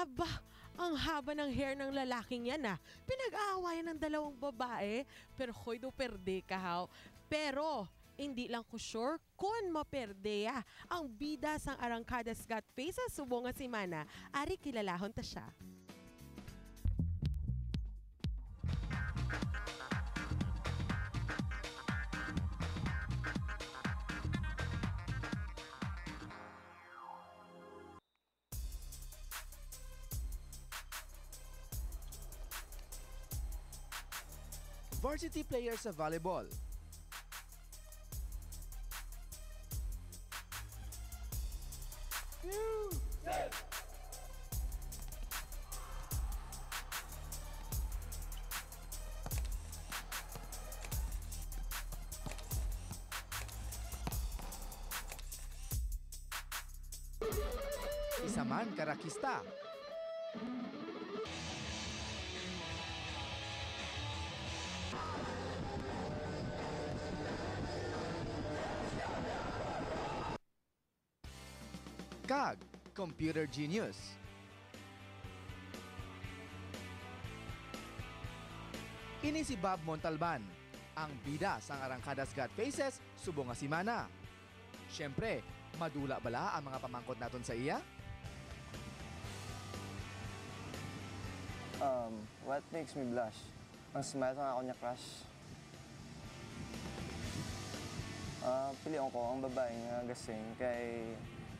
Aba, ang haba ng hair ng lalaking yan Pinag-aawayan ng dalawang babae. Pero hoy do perde ka haw. Pero hindi lang ko sure kung maperde ang bida sang Arangkadas Got Faces subo nga si Mana. Ari kilalahon ta siya. Varsity player sa volleyball. Isa man karakista. Kag, computer genius. Ini si Bob Montalban, ang bida sang Arangkadas Got Faces subong nga si Mana. Siyempre, madula bala ang mga pamangkot naton sa iya? What makes me blush? Ang smile ng ako niya crush. Pilihan ko ang babae nga gasing kay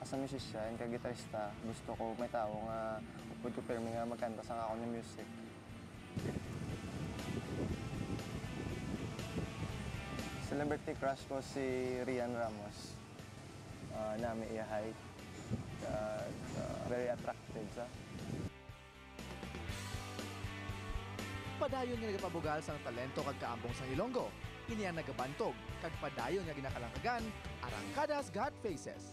as a musician, kay gitarista, gusto ko may tao nga upod ko pirmi nga magkanta sa ako ng music. Celebrity crush ko si Rian Ramos. Nami iya height. Very attractive sa. Padayon nga nagapabugal sang talento kag kaambong sang Ilonggo. Iniyan nagabantog kag padayon nga ginakalangkagan Arangkadas Got Faces.